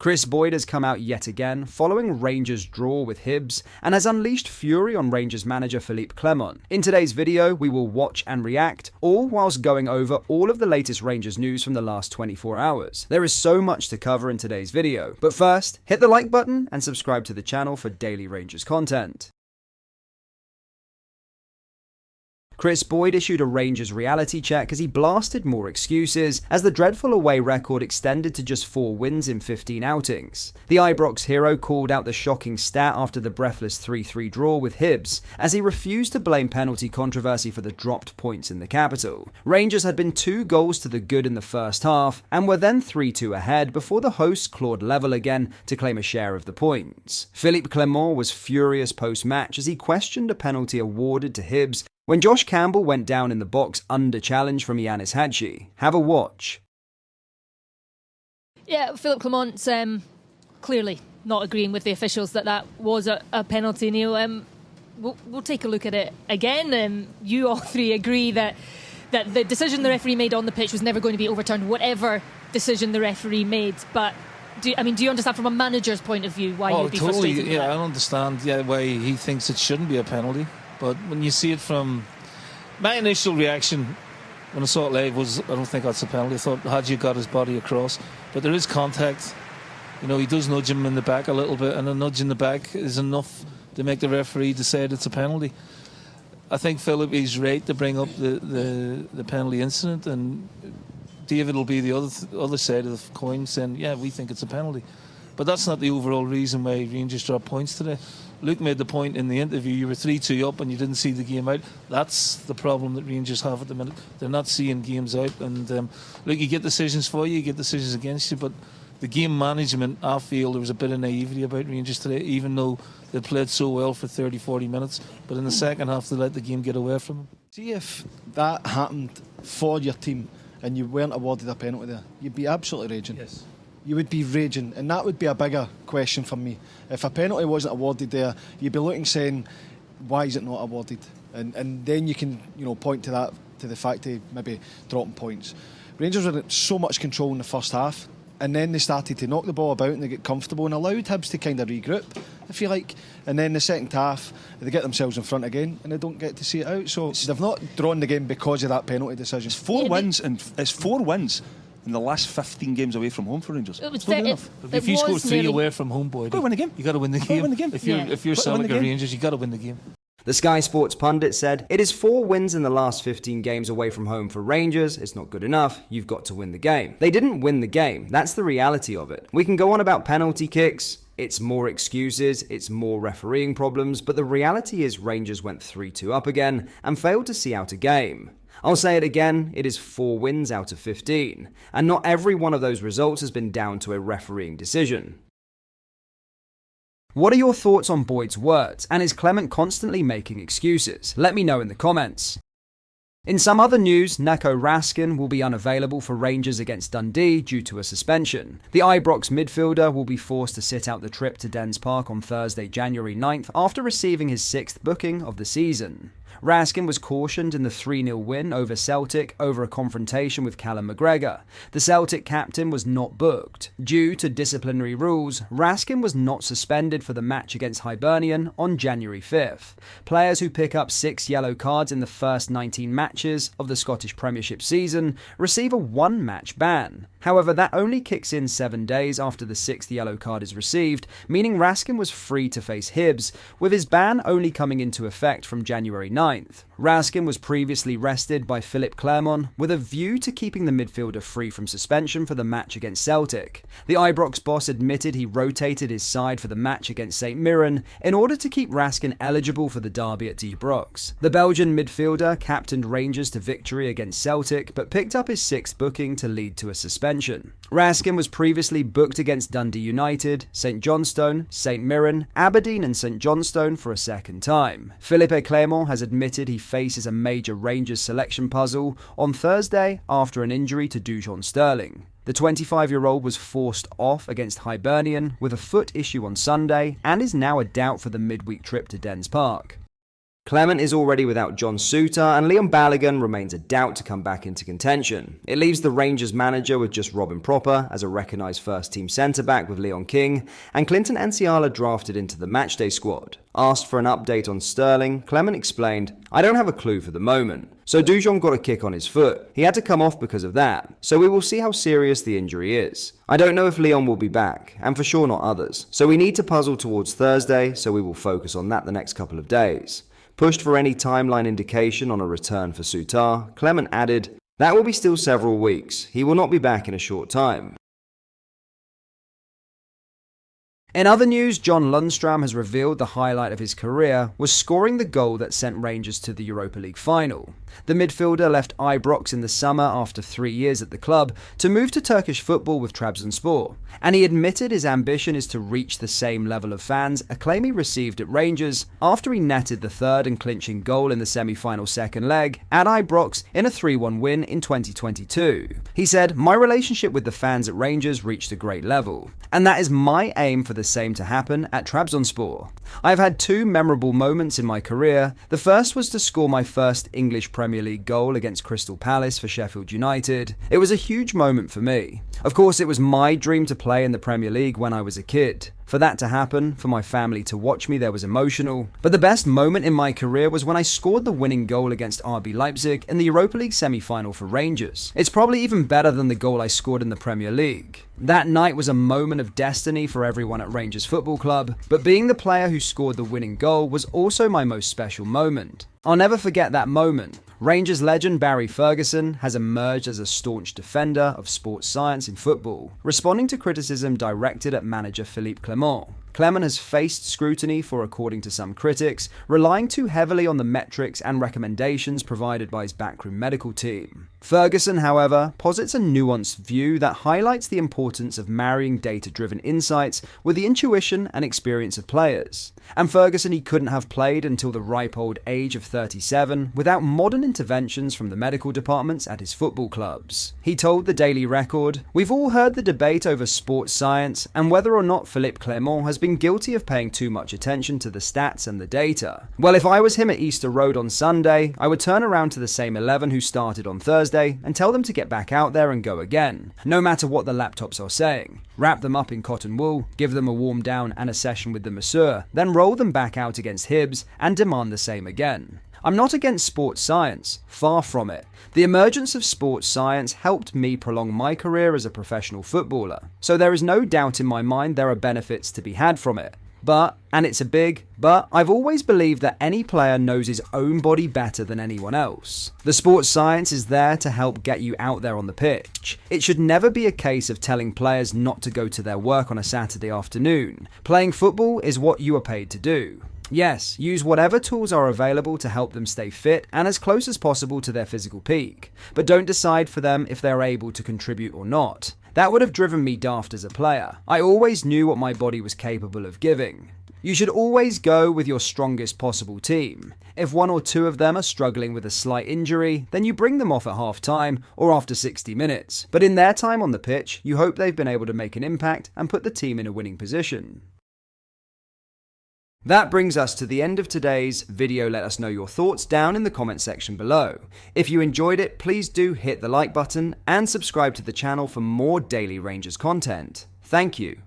Kris Boyd has come out yet again, following Rangers' draw with Hibs, and has unleashed fury on Rangers manager Phillipe Clement. In today's video, we will watch and react, all whilst going over all of the latest Rangers news from the last 24 hours. There is so much to cover in today's video, but first, hit the like button and subscribe to the channel for daily Rangers content. Kris Boyd issued a Rangers reality check as he blasted more excuses, as the dreadful away record extended to just 4 wins in 15 outings. The Ibrox hero called out the shocking stat after the breathless 3-3 draw with Hibs, as he refused to blame penalty controversy for the dropped points in the capital. Rangers had been 2 goals to the good in the first half, and were then 3-2 ahead before the hosts clawed level again to claim a share of the points. Phillipe Clement was furious post-match as he questioned a penalty awarded to Hibs when Josh Campbell went down in the box under challenge from Yanis Hadji. Have a watch. Yeah, Phillipe Clement's clearly not agreeing with the officials that was a penalty, Neil. We'll take a look at it again. You all three agree that the decision the referee made on the pitch was never going to be overturned, whatever decision the referee made. But do you understand from a manager's point of view why you'd be totally, frustrated? I understand why he thinks it shouldn't be a penalty. But when you see it from my initial reaction when I saw it live was, I don't think that's a penalty. I thought Hadji got his body across, but there is contact. You know, he does nudge him in the back a little bit, and a nudge in the back is enough to make the referee decide it's a penalty. I think Phillipe is right to bring up the penalty incident, and David will be the other side of the coin saying, yeah, we think it's a penalty. But that's not the overall reason why Rangers dropped points today. Luke made the point in the interview, you were 3-2 up and you didn't see the game out. That's the problem that Rangers have at the minute. They're not seeing games out. And look, you get decisions for you get decisions against you, but the game management, I feel there was a bit of naivety about Rangers today, even though they played so well for 30-40 minutes. But in the second half, they let the game get away from them. See if that happened for your team and you weren't awarded a penalty there, you'd be absolutely raging. Yes. You would be raging, and that would be a bigger question for me. If a penalty wasn't awarded there, you'd be looking saying, why is it not awarded? And then you can, point to that, to the fact of maybe dropping points. Rangers were in so much control in the first half, and then they started to knock the ball about and they get comfortable and allowed Hibs to kind of regroup, if you like. And then the second half, they get themselves in front again and they don't get to see it out. So they've not drawn the game because of that penalty decision. It's 4 wins, and it's 4 wins in the last 15 games away from home for Rangers. If you score 3 away from home, boy, go win the game. You got to win the game. If you're Celtic or Rangers, you got to win the game. The Sky Sports pundit said, "It is 4 wins in the last 15 games away from home for Rangers. It's not good enough. You've got to win the game." They didn't win the game. That's the reality of it. We can go on about penalty kicks. It's more excuses, it's more refereeing problems, but the reality is Rangers went 3-2 up again and failed to see out a game. I'll say it again, it is 4 wins out of 15, and not every one of those results has been down to a refereeing decision. What are your thoughts on Boyd's words, and is Clement constantly making excuses? Let me know in the comments. In some other news, Nico Raskin will be unavailable for Rangers against Dundee due to a suspension. The Ibrox midfielder will be forced to sit out the trip to Dens Park on Thursday, January 9th, after receiving his 6th booking of the season. Raskin was cautioned in the 3-0 win over Celtic over a confrontation with Callum McGregor. The Celtic captain was not booked. Due to disciplinary rules, Raskin was not suspended for the match against Hibernian on January 5th. Players who pick up 6 yellow cards in the first 19 matches of the Scottish Premiership season receive a 1-match ban. However, that only kicks in 7 days after the 6th yellow card is received, meaning Raskin was free to face Hibs, with his ban only coming into effect from January 9th. Raskin was previously rested by Phillipe Clement with a view to keeping the midfielder free from suspension for the match against Celtic. The Ibrox boss admitted he rotated his side for the match against St Mirren in order to keep Raskin eligible for the derby at Ibrox. The Belgian midfielder captained Rangers to victory against Celtic, but picked up his 6th booking to lead to a suspension. Raskin was previously booked against Dundee United, St Johnstone, St Mirren, Aberdeen and St Johnstone for a second time. Philippe Clement has admitted he faces a major Rangers selection puzzle on Thursday after an injury to Dujon Sterling. The 25-year-old was forced off against Hibernian with a foot issue on Sunday and is now a doubt for the midweek trip to Dens Park. Clement is already without John Souttar, and Leon Balogun remains a doubt to come back into contention. It leaves the Rangers manager with just Robin Proper as a recognised first-team centre-back with Leon King, and Clinton Anciala drafted into the matchday squad. Asked for an update on Sterling, Clement explained, "I don't have a clue for the moment. So Dujon got a kick on his foot. He had to come off because of that. So we will see how serious the injury is. I don't know if Leon will be back, and for sure not others. So we need to puzzle towards Thursday, so we will focus on that the next couple of days." Pushed for any timeline indication on a return for Souttar, Clement added, "That will be still several weeks. He will not be back in a short time." In other news, John Lundstram has revealed the highlight of his career was scoring the goal that sent Rangers to the Europa League final. The midfielder left Ibrox in the summer after 3 years at the club to move to Turkish football with Trabzonspor, and he admitted his ambition is to reach the same level of fans, a claim he received at Rangers after he netted the third and clinching goal in the semi-final second leg at Ibrox in a 3-1 win in 2022. He said, "My relationship with the fans at Rangers reached a great level, and that is my aim for the same to happen at Trabzonspor. I've had 2 memorable moments in my career. The first was to score my first English Premier League goal against Crystal Palace for Sheffield United. It was a huge moment for me. Of course, it was my dream to play in the Premier League when I was a kid. For that to happen, for my family to watch me, there was emotional. But the best moment in my career was when I scored the winning goal against RB Leipzig in the Europa League semi-final for Rangers. It's probably even better than the goal I scored in the Premier League. That night was a moment of destiny for everyone at Rangers Football Club, but being the player who scored the winning goal was also my most special moment. I'll never forget that moment. Rangers legend Barry Ferguson has emerged as a staunch defender of sports science in football, responding to criticism directed at manager Phillipe Clement. Clement has faced scrutiny for, according to some critics, relying too heavily on the metrics and recommendations provided by his backroom medical team. Ferguson, however, posits a nuanced view that highlights the importance of marrying data-driven insights with the intuition and experience of players. And Ferguson, he couldn't have played until the ripe old age of 37 without modern interventions from the medical departments at his football clubs. He told the Daily Record, "We've all heard the debate over sports science and whether or not Philippe Clement has been guilty of paying too much attention to the stats and the data. Well, if I was him at Easter Road on Sunday, I would turn around to the same 11 who started on Thursday and tell them to get back out there and go again, no matter what the laptops are saying. Wrap them up in cotton wool, give them a warm down and a session with the masseur, then roll them back out against Hibs and demand the same again." I'm not against sports science, far from it. The emergence of sports science helped me prolong my career as a professional footballer, so there is no doubt in my mind there are benefits to be had from it. But, and it's a big but, I've always believed that any player knows his own body better than anyone else. The sports science is there to help get you out there on the pitch. It should never be a case of telling players not to go to their work on a Saturday afternoon. Playing football is what you are paid to do. Yes, use whatever tools are available to help them stay fit and as close as possible to their physical peak, but don't decide for them if they're able to contribute or not. That would have driven me daft as a player. I always knew what my body was capable of giving. You should always go with your strongest possible team. If 1 or 2 of them are struggling with a slight injury, then you bring them off at half-time or after 60 minutes. But in their time on the pitch, you hope they've been able to make an impact and put the team in a winning position. That brings us to the end of today's video. Let us know your thoughts down in the comment section below. If you enjoyed it, please do hit the like button and subscribe to the channel for more daily Rangers content. Thank you.